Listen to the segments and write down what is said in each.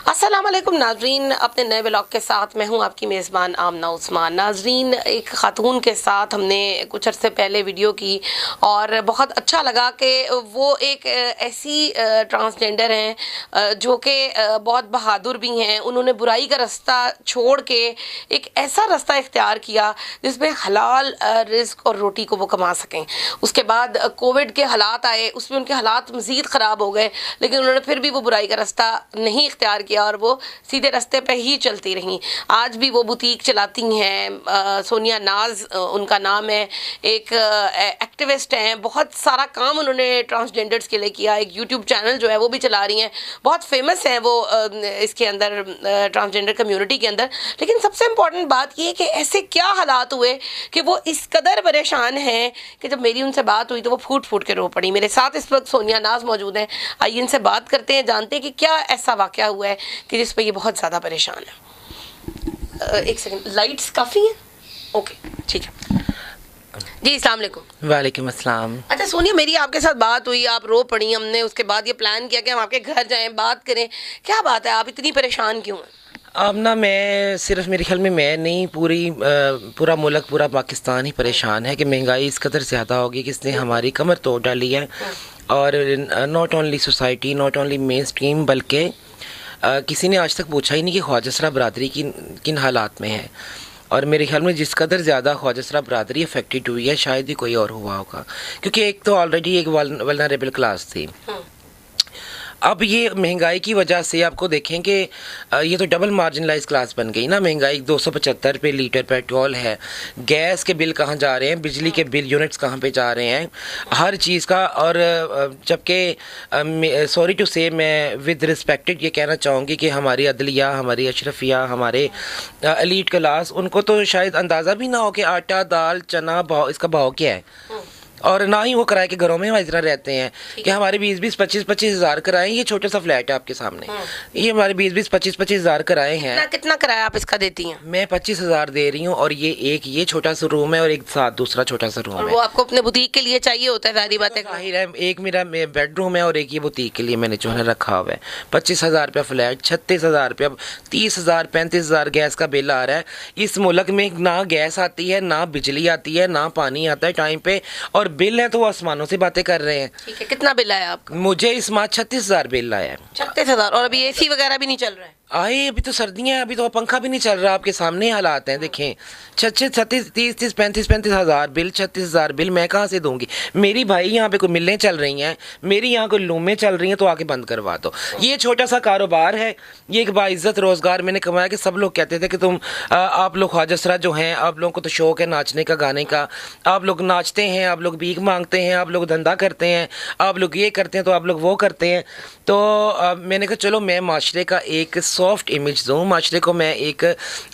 अस्सलाम वालेकुम नाजरीन, अपने नए ब्लॉग के साथ मैं हूं आपकी मेज़बान आमना उस्मान। नाजरीन, एक ख़ातून के साथ हमने कुछ अर्से पहले वीडियो की और बहुत अच्छा लगा कि वो एक ऐसी ट्रांसजेंडर हैं जो कि बहुत बहादुर भी हैं। उन्होंने बुराई का रास्ता छोड़ के एक ऐसा रास्ता इख्तियार किया जिसमें हलाल रिज़्क और रोटी को वो कमा सकें। उसके बाद कोविड के हालात आए, उसमें उनके हालात मज़ीद ख़राब हो गए, लेकिन उन्होंने फिर भी वो बुराई का रास्ता नहीं इख्तियार किया और वो सीधे रास्ते पे ही चलती रहीं। आज भी वो बुटीक चलाती हैं। सोनिया नाज उनका नाम है। एक एक्टिविस्ट हैं। बहुत सारा काम उन्होंने ट्रांसजेंडर्स के लिए किया। एक यूट्यूब चैनल जो है वो भी चला रही हैं। बहुत फेमस है वो इसके अंदर, ट्रांसजेंडर कम्युनिटी के अंदर। लेकिन सबसे इम्पॉर्टेंट बात ये है कि ऐसे क्या हालात हुए कि वो इस कदर परेशान हैं कि जब मेरी उनसे बात हुई तो वो फूट फूट के रो पड़ी। मेरे साथ इस वक्त सोनिया नाज मौजूद हैं। आइए इनसे बात करते हैं, जानते हैं कि क्या ऐसा वाक़या हुआ है कि जिस पे ये बहुत ज़्यादा परेशान है। एक सेकंड, लाइट्स काफ़ी हैं? ओके, ठीक है जी। अस्सलाम वालेकुम। वालेकुम अस्सलाम। अच्छा सोनिया, मेरी आपके साथ बात हुई, आप रो पड़ी। हमने उसके बाद ये प्लान किया कि हम आपके घर जाएं, बात करें। क्या बात है, आप इतनी परेशान क्यों हैं? अब ना, मैं सिर्फ, मेरे ख्याल में मैं नहीं, पूरा मुल्क, पूरा पाकिस्तान ही परेशान है कि महंगाई इस कदर ज़्यादा होगी कि इसने हमारी कमर तोड़ डाली है। और not only society, not only main stream, बल्कि किसी ने आज तक पूछा ही नहीं कि ख्वाजसरा बरादरी किन हालात में है। और मेरे ख्याल में जिस कदर ज़्यादा ख्वाजसरा बरादरी अफेक्टेड हुई है, शायद ही कोई और हुआ होगा, क्योंकि एक तो ऑलरेडी एक वल्नरेबल क्लास थी। अब ये महंगाई की वजह से आपको देखें कि ये तो डबल मार्जिनलाइज क्लास बन गई ना। महंगाई 275 पे लीटर पेट्रोल है, गैस के बिल कहाँ जा रहे हैं, बिजली के बिल यूनिट्स कहाँ पे जा रहे हैं, हर चीज़ का। और जबकि सॉरी टू से, मैं विद रिस्पेक्टेड ये कहना चाहूँगी कि हमारी अदलिया, हमारी अशरफिया, हमारे एलीट क्लास, उनको तो शायद अंदाज़ा भी ना हो कि आटा, दाल, चना भाव, इसका भाव क्या है। और ना ही वो किराए के घरों में इस तरह रहते हैं कि हमारे 20-20, 25-25 हज़ार किराए। ये छोटा सा फ्लैट है आपके सामने, ये हमारे 20-20, 25-25 हज़ार किराए हैं। कितना किराया आप इसका देती हैं? मैं 25 हज़ार दे रही हूँ। और ये छोटा सा रूम है और एक साथ दूसरा छोटा सा रूम है। वो आपको अपने बुटीक के लिए चाहिए होता है, सारी बातें। जाहिर है, एक मेरा बेडरूम है और एक ये बुटीक के लिए मैंने जो है रखा हुआ है। 25 हज़ार रुपया फ्लैट, 36 हज़ार रुपया, 30 हज़ार, 35 हज़ार गैस का बिल आ रहा है। इस मुल्क में ना गैस आती है, ना बिजली आती है, ना पानी आता है टाइम पे, और बिल है तो वो आसमानों से बातें कर रहे हैं। ठीक है, कितना बिल आया आपका? मुझे इस माह 36 हज़ार बिल आया है। 36 हज़ार? और अभी एसी वगैरह भी नहीं चल रहा है? आए, अभी तो सर्दियाँ हैं, अभी तो पंखा भी नहीं चल रहा। आपके सामने हालात हैं, देखें। 36, 30, 35 हज़ार बिल, 36 हज़ार बिल मैं कहाँ से दूंगी? मेरी भाई यहाँ पे कोई मिलें चल रही हैं, मेरी यहाँ कोई लूमें चल रही हैं, तो आके बंद करवा दो। ये छोटा सा कारोबार है, ये एक बाइज्जत रोज़गार मैंने कमाया। कि सब लोग कहते थे कि आप लोग ख्वाजसरा जो हैं, आप लोगों को तो शौक़ है नाचने का, गाने का, आप लोग नाचते हैं, आप लोग भीख मांगते हैं, आप लोग धंधा करते हैं, आप लोग ये करते हैं, तो आप लोग वो करते हैं। तो मैंने कहा चलो मैं माशरे का एक सॉफ्ट इमेज दूँ, माशरे को मैं एक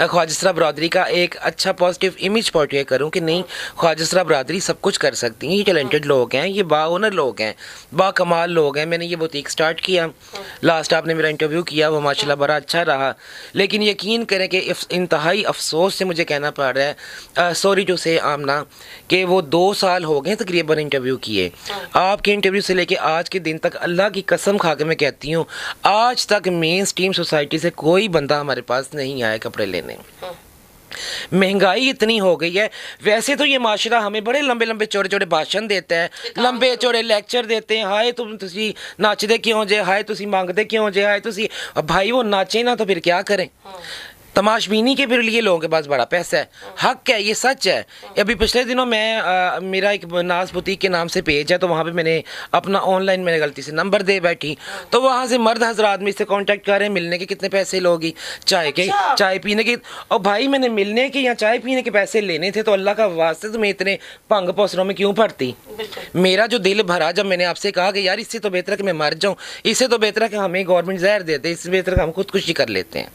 ख्वाजसरा बरादरी का एक अच्छा पॉजिटिव इमेज पोर्ट्रे करूँ कि नहीं, ख्वाजसरा बरादरी सब कुछ कर सकती हैं। ये टैलेंटेड लोग हैं, ये बाहुनर लोग हैं, बाकमाल लोग हैं। मैंने ये बुटीक स्टार्ट किया, लास्ट आपने मेरा इंटरव्यू किया, वो माशाल्लाह बड़ा अच्छा रहा। लेकिन यकीन करें कि इंतहाई अफसोस से मुझे कहना पड़ रहा है, सॉरी टू से आमना, कि वो 2 साल हो गए तकरीबन इंटरव्यू किए। आपके इंटरव्यू से लेके आज के दिन तक, अल्लाह की कसम खा के मैं कहती हूँ, आज तक मेन स्ट्रीम सोसाइटी से कोई बंदा हमारे पास नहीं आया कपड़े लेने। महंगाई इतनी हो गई है। वैसे तो ये माशरा हमें बड़े लंबे लंबे चौड़े चौड़े भाषण देते हैं, लंबे चौड़े लेक्चर देते हैं। हाय तुसी नाचते क्यों जे, हाय तुसी मांगते क्यों जे, हाय तुसी। अब भाई वो नाचे ना तो फिर क्या करें? तमाशबीनी के फिर लिए लोगों के पास बड़ा पैसा है, हक है, ये सच है। अभी पिछले दिनों मैं मेरा एक नाज बुटीक के नाम से पेज है, तो वहाँ पे मैंने अपना ऑनलाइन मैंने गलती से नंबर दे बैठी, तो वहाँ से मर्द हजरात में से कांटेक्ट कर रहे हैं, मिलने के कितने पैसे लोगी, चाय के, चाय पीने के। और भाई मैंने मिलने के या चाय पीने के पैसे लेने थे, तो अल्लाह का वास्ते तुम्हें इतने भंग पोसरों में क्यों पड़ती? मेरा जो दिल भरा जब मैंने आपसे कहा कि यार इससे तो बेहतर है कि मैं मर जाऊँ, इससे तो बेहतर है कि हमें गवर्नमेंट जहर देते, इससे बेहतर है कि हम खुदकुशी कर लेते हैं।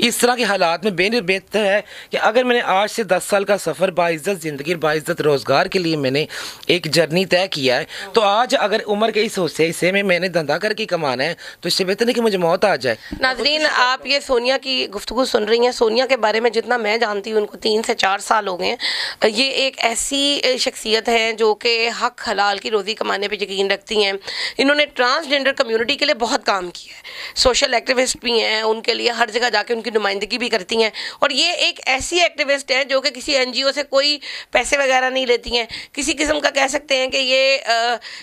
इस तरह के हालात में बेहतर है कि अगर मैंने आज से 10 साल का सफ़र बाइज़्ज़त ज़िंदगी बाइज़्ज़त रोज़गार के लिए मैंने एक जर्नी तय किया है, तो आज अगर उम्र के इस हिस्से में मैंने धंधा करके कमाना है तो इससे बेहतर है कि मुझे मौत आ जाए। नाज़रीन, आप ये सोनिया की गुफ्तगू सुन रही हैं। सोनिया के बारे में जितना मैं जानती हूँ, उनको 3 से 4 साल हो गए हैं। ये एक ऐसी शख्सियत है जो कि हक हलाल की रोज़ी कमाने पे यकीन रखती हैं। इन्होंने ट्रांसजेंडर कम्युनिटी के लिए बहुत काम किया है, सोशल एक्टिविस्ट भी हैं, उनके लिए हर जगह जाके उनकी नुमाइंदगी भी करती हैं। और ये एक ऐसी एक्टिविस्ट हैं जो कि किसी NGO से कोई पैसे वगैरह नहीं लेती हैं, किसी किस्म का कह सकते हैं कि ये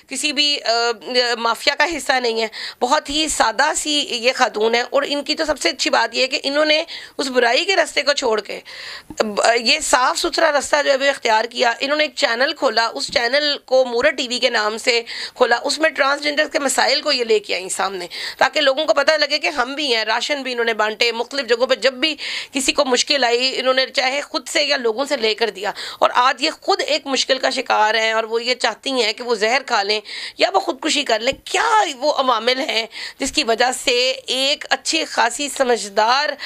किसी भी माफिया का हिस्सा नहीं है। बहुत ही सादा सी ये खातून है। और इनकी तो सबसे अच्छी बात ये है कि इन्होंने उस बुराई के रास्ते को छोड़ के ये साफ़ सुथरा रास्ता जो है वो इख्तियार किया। इन्होंने एक चैनल खोला, उस चैनल को मूरा TV के नाम से खोला, उसमें ट्रांसजेंडर के मसाइल को ये लेके आई सामने, ताकि लोगों को पता लगे कि हम भी हैं। राशन भी इन्होंने बांटे मुख्तलिफ जगहों पर, जब भी किसी को मुश्किल आई इन्होंने चाहे खुद से या लोगों से लेकर दिया। और आज ये खुद एक मुश्किल का शिकार हैं और वो ये चाहती हैं कि वो जहर खा लें या वो खुदकुशी कर लें। क्या वो अवामिल हैं जिसकी वजह से एक अच्छी खासी समझदार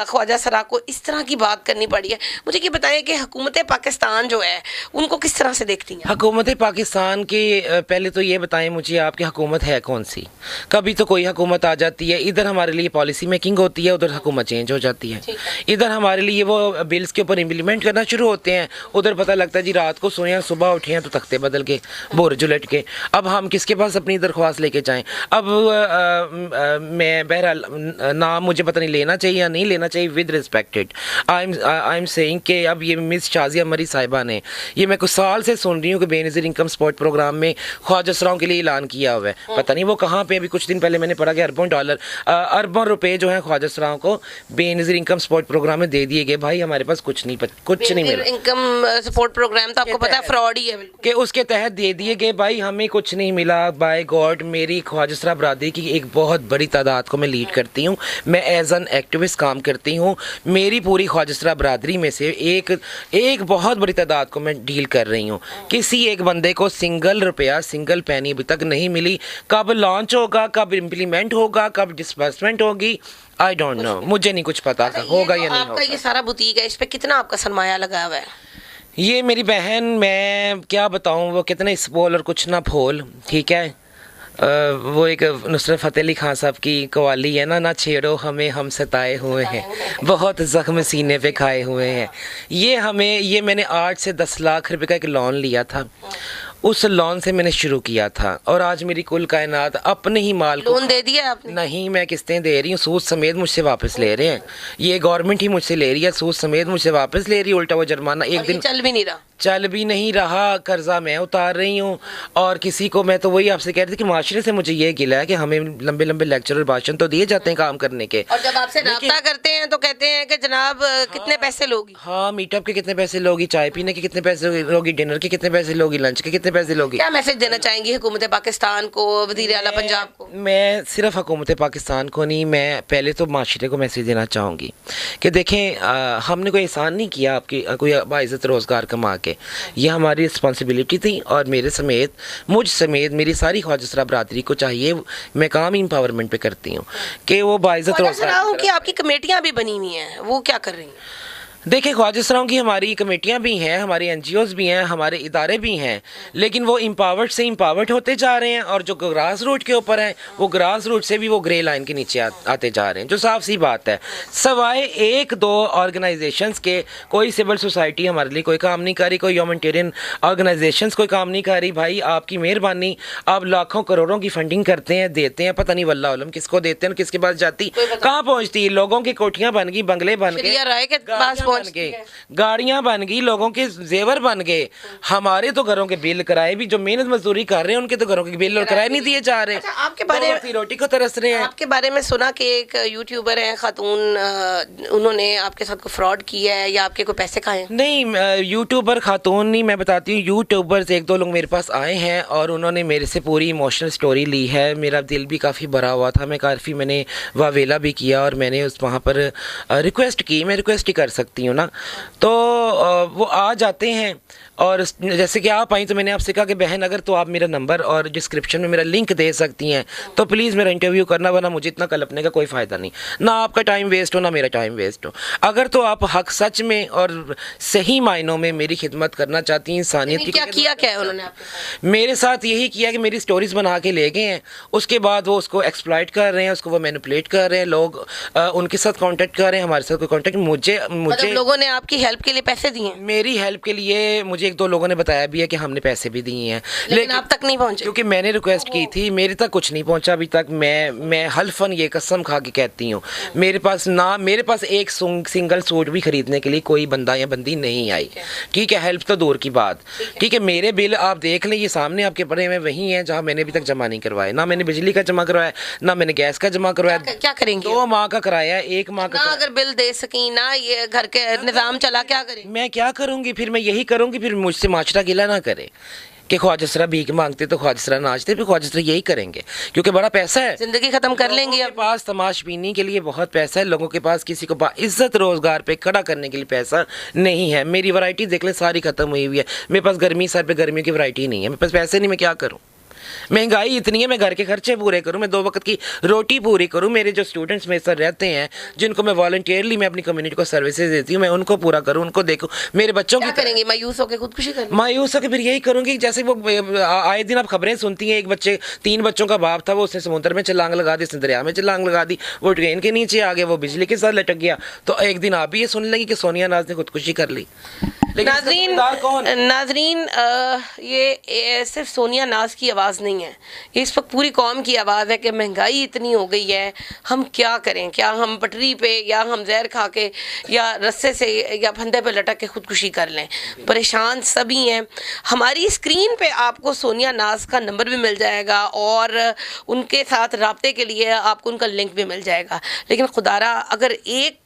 ख्वाजा सरा को इस तरह की बात करनी पड़ी है? मुझे ये बताएं कि हुकूमत पाकिस्तान जो है उनको किस तरह से देखती हैं? हुकूमत पाकिस्तान की पहले तो ये बताएं मुझे, आपकी हुकूमत है कौन सी? कभी तो कोई हुकूमत आ जाती है, इधर हमारे लिए पॉलिसी मेकिंग होती है, उधर हुकूमत चेंज हो जाती है। इधर हमारे लिए वो बिल्स के ऊपर इम्प्लीमेंट करना शुरू होते हैं, उधर पता लगता है जी रात को सोए हैं सुबह उठे हैं तो तख्ते बदल के बुर्ज उलट के। अब हम किसके पास अपनी दरख्वास्त लेके जाएं? अब मैं बहरहाल नाम मुझे पता नहीं लेना चाहिए या नहीं लेना चाहिए, with respected I am saying कि अब ये मिस शाजिया मरी साहिबा ने, ये मैं कुछ साल से सुन रही हूँ कि बेनज़ीर इनकम सपोर्ट प्रोग्राम में ख्वाजा सराओं के लिए ऐलान किया हुआ है। पता नहीं वो कहाँ पे, अभी कुछ दिन पहले मैंने पढ़ा कि अरबों रुपए जो है ख्वाजा सराओं को बेनज़ीर इनकम सपोर्ट प्रोग्राम में दे दिए गए। भाई हमारे पास कुछ नहीं मिला। इनकम सपोर्ट प्रोग्राम तो आपको पता है फ्रॉड ही है कि उसके तहत दे दिए गए। भाई हमें कुछ नहीं मिला। बाय गॉड, मेरी ख्वाजा सरा बरादरी की एक बहुत बड़ी तादाद को मैं लीड करती हूँ, मैं एज एन एक्टिविस्ट काम करती हूँ। मेरी पूरी ख्वाजा सरा बरादरी में से एक बहुत बड़ी तादाद को मैं डील कर रही हूँ। किसी एक बंदे को सिंगल रुपया सिंगल पैनी अभी तक नहीं मिली। कब लॉन्च होगा, कब इम्प्लीमेंट होगा, कब डिस्बर्समेंट होगी, आई डोंट नो, मुझे नहीं कुछ पता था होगा या नहीं होगा। आपका ये सारा बुटीक है, इस पे कितना आपका सरमाया लगा हुआ है? ये मेरी बहन, मैं क्या बताऊँ, वो कितने स्पोल और कुछ ना फोल, ठीक है। वो एक नुसरत फ़तेह अली खान साहब की कवाली है ना छेड़ो हमें हम सताए हुए हैं, बहुत ज़ख्म सीने पे खाए हुए हैं। ये मैंने 8 से 10 लाख रुपए का एक लोन लिया था, उस लोन से मैंने शुरू किया था और आज मेरी कुल कायनात अपने ही माल लोन दे दिया आपने? नहीं, मैं किस्तें दे रही हूँ, सूद समेत मुझसे वापस ले रहे हैं। ये गवर्नमेंट ही मुझसे ले रही है, सूद समेत मुझसे वापस ले रही है। उल्टा वो जुर्माना एक दिन चल भी नहीं रहा, कर्जा मैं उतार रही हूँ। और किसी को मैं तो वही आपसे कह रही थी कि माशरे से मुझे ये गिला है कि हमें लंबे लंबे लेक्चर और भाषण तो दिए जाते हैं काम करने के, और जब आपसे राब्ता करते हैं तो कहते हैं कि जनाब कितने पैसे लोगी? हाँ, मीटअप के कितने पैसे लोगी, चाय पीने के कितने पैसे लोगी, डिनर के कितने पैसे लोगी, लंच के कितने पैसे लोगी? क्या मैसेज देना चाहेंगी हुकूमत पाकिस्तान को, वज़ीर आला पंजाब को? मैं सिर्फ हुकूमत पाकिस्तान को नहीं, मैं पहले तो माशरे को मैसेज देना चाहूँगी कि देखें, हमने कोई एहसान नहीं किया आपकी कोई बाइज़्ज़त रोज़गार कमा के। ये हमारी रिस्पॉन्सिबिलिटी थी और मुझ समेत मेरी सारी ख्वाजा सरा बरादरी को चाहिए, मैं काम एम्पावरमेंट पे करती हूँ कि वो बाइज़्ज़त रोज़गार की आपकी कमेटियाँ भी बनी हुई हैं, वो क्या कर रही हैं? देखिए, ख्वाजा सराओं की हमारी कमेटियां भी हैं, हमारे NGOs भी हैं, हमारे इदारे भी हैं, लेकिन वो इम्पावर्ड से इम्पावर्ड होते जा रहे हैं और जो ग्रास रूट के ऊपर हैं वो ग्रास रूट से भी वो ग्रे लाइन के नीचे आते जा रहे हैं, जो साफ सी बात है। सवाए 1-2 ऑर्गेनाइजेशंस के, कोई सिविल सोसाइटी हमारे लिए कोई काम नहीं कर रही, कोई ह्यूमैनिटेरियन ऑर्गेनाइजेशंस कोई काम नहीं कर रही। भाई आपकी मेहरबानी, आप लाखों करोड़ों की फंडिंग करते हैं, देते हैं, पता नहीं वल्लाह उलम किसको देते हैं, किसके पास जाती, कहाँ पहुँचती। लोगों की कोठियाँ बन गई, बंगले बन गए, बन गए, गाड़ियां बन गई, लोगों के जेवर बन गए। हमारे तो घरों के बिल किराए भी, जो मेहनत मजदूरी कर रहे हैं उनके तो घरों के बिल और किराए नहीं दिए जा रहे। अच्छा, आपके बारे में रोटी को तरस रहे हैं। आपके बारे में सुना कि एक यूट्यूबर है खातून, उन्होंने आपके साथ कोई फ्रॉड किया है या आपके कोई पैसे खाए? नहीं, यूट्यूबर खातून नहीं, मैं बताती हूँ, यूट्यूबर्स 1-2 लोग मेरे पास आए हैं और उन्होंने मेरे से पूरी इमोशनल स्टोरी ली है। मेरा दिल भी काफ़ी भरा हुआ था, मैंने वावेला भी किया और मैंने वहाँ पर रिक्वेस्ट की, मैं रिक्वेस्ट ही कर सकती करती हूँ ना, तो वो आ जाते हैं। और जैसे कि आप आई तो मैंने आपसे कहा कि बहन अगर तो आप मेरा नंबर और डिस्क्रिप्शन में मेरा लिंक दे सकती हैं तो प्लीज़ मेरा इंटरव्यू करना, वरना मुझे इतना कलपने का कोई फ़ायदा नहीं, ना आपका टाइम वेस्ट हो ना मेरा टाइम वेस्ट हो। अगर तो आप हक सच में और सही मायनों में मेरी खिदमत करना चाहती हैं, इंसानियत की क्या किया क्या है उन्होंने आपके साथ? मेरे साथ यही किया कि मेरी स्टोरीज बना के ले गए हैं, उसके बाद वो उसको एक्सप्लॉइट कर रहे हैं, उसको वो मैनिपुलेट कर रहे हैं, लोग उनके साथ कांटेक्ट कर रहे हैं, हमारे साथ कोई कांटेक्ट मुझे मतलब लोगों ने आपकी हेल्प के लिए पैसे दिए हैं? मेरी हेल्प के लिए मुझे एक दो लोगों ने बताया भी है कि हमने पैसे भी दिए हैं, लेकिन आप तक नहीं पहुंचे क्योंकि मैंने रिक्वेस्ट की थी, मेरे तक कुछ नहीं पहुंचा अभी तक। मैं हल्फन ये कसम खा के कहती हूँ, मेरे पास एक सिंगल सूट भी खरीदने के लिए कोई बंदा या बंदी नहीं आई। ठीक है, हेल्प तो दूर की बात। ठीक है, मेरे बिल आप देख लें, ये सामने आपके पड़े हुए वही हैं जहाँ मैंने अभी तक जमा नहीं करवाए, ना मैंने बिजली का जमा करवाया, ना मैंने गैस का जमा करवाया। क्या करेंगे? 2 माह का कराया, 1 माह का। अगर बिल दे सकी ना, ये घर के निजाम चला, क्या करें? मैं क्या करूंगी फिर? मैं यही करूंगी फिर, मुझसे माशरा गिला ना करे कि ख्वाजसरा भीख मांगते तो ख्वाजसरा नाचते, फिर ख्वाजसरा यही करेंगे क्योंकि बड़ा पैसा है, जिंदगी खत्म कर लेंगे। लोगों के पास तमाशबीनी के लिए बहुत पैसा है, लोगों के पास किसी को इज्जत रोजगार पे खड़ा करने के लिए पैसा नहीं है। मेरी वैरायटी देख ले, सारी खत्म हुई हुई है। मेरे पास गर्मी सर पे गर्मियों की वैरायटी नहीं है, मेरे पास पैसे नहीं, मैं क्या करूँ? महंगाई इतनी है, मैं घर के खर्चे पूरे करूं, मैं 2 वक्त की रोटी पूरी करूं, मेरे जो स्टूडेंट्स मेरे साथ रहते हैं, जिनको मैं वॉलंटियरली मैं अपनी कम्युनिटी को सर्विसेज देती हूं, मैं उनको पूरा करूं, उनको देखूं। मेरे बच्चों क्या करेंगे? मायूस होकर खुदकुशी करेंगे? मायूस होकर फिर यही करूंगी, जैसे वो आए दिन आप खबरें सुनती हैं, 3 बच्चों का बाप था, वो उसने समुद्र में छलांग लगा दी, उसने दरिया में छलांग लगा दी, वो ट्रेन के नीचे आ गया, वो बिजली के साथ लटक गया। तो एक दिन आप भी ये सुन लेंगे कि सोनिया नाज ने खुदकुशी कर ली। नाजरीन, ये सिर्फ सोनिया नाज की आवाज़ नहीं है, ये इस वक्त पूरी कौम की आवाज़ है कि महंगाई इतनी हो गई है, हम क्या करें? क्या हम पटरी पे या हम जहर खा के या रस्से से या फंदे पे लटक के खुदकुशी कर लें? परेशान सभी हैं। हमारी स्क्रीन पे आपको सोनिया नाज का नंबर भी मिल जाएगा और उनके साथ रब्ते के लिए आपको उनका लिंक भी मिल जाएगा। लेकिन खुदारा अगर एक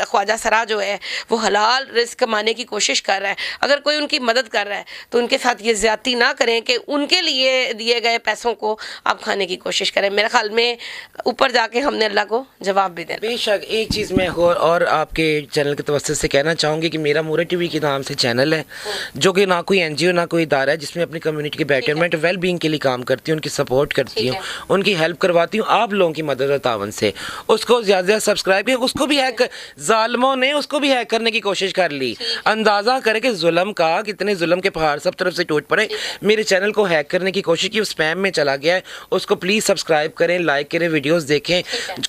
ख्वाजा सरा जो है वो हलाल रिस्क कमाने की कोशिश कर रहा है, अगर कोई उनकी मदद कर रहा है तो उनके साथ ये ज्यादती ना करें कि उनके लिए दिए गए पैसों को आप खाने की कोशिश करें। मेरे ख्याल में ऊपर जाके हमने अल्लाह को जवाब भी देना। बेशक एक चीज़ मैं और आपके चैनल के तवज्जुह से कहना चाहूँगी कि मेरा मूरा टीवी के नाम से चैनल है, जो कि ना कोई NGO ना कोई इदारा है, जिसमें अपनी कम्युनिटी के बेटरमेंट वेल बीइंग के लिए काम करती हूँ, उनकी सपोर्ट करती हूँ, उनकी हेल्प करवाती हूँ आप लोगों की मदद और तावन से। उसको ज़्यादा से ज़्यादा सब्सक्राइब किया, उसको भी जालिमों ने उसको भी हैक करने की कोशिश कर ली। अंदाजा करे कि जुल्म का कितने जुल्म के पहाड़ सब तरफ से टूट पड़े। मेरे चैनल को हैक करने की कोशिश की, स्पैम में चला गया है, उसको प्लीज सब्सक्राइब करें, लाइक करें, वीडियोस देखें।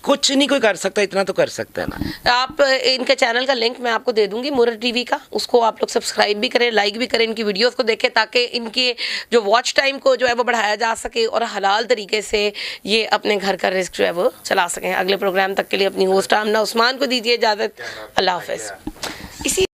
कुछ नहीं कोई कर सकता, इतना तो कर सकता है ना। आप इनके चैनल का लिंक मैं आपको दे दूंगी, मुरा टीवी का, उसको आप लोग सब्सक्राइब भी करें, लाइक भी करें, इनकी वीडियोस को देखें ताकि इनके जो वॉच टाइम को जो है वो बढ़ाया जा सके और हलाल तरीके से ये अपने घर का रिस्क जो है वो चला सकें। अगले प्रोग्राम तक के लिए अपनी होस्ट आमना उस्मान को दीजिए इजाज़त। अल्लाह हाफ़िज़। इसी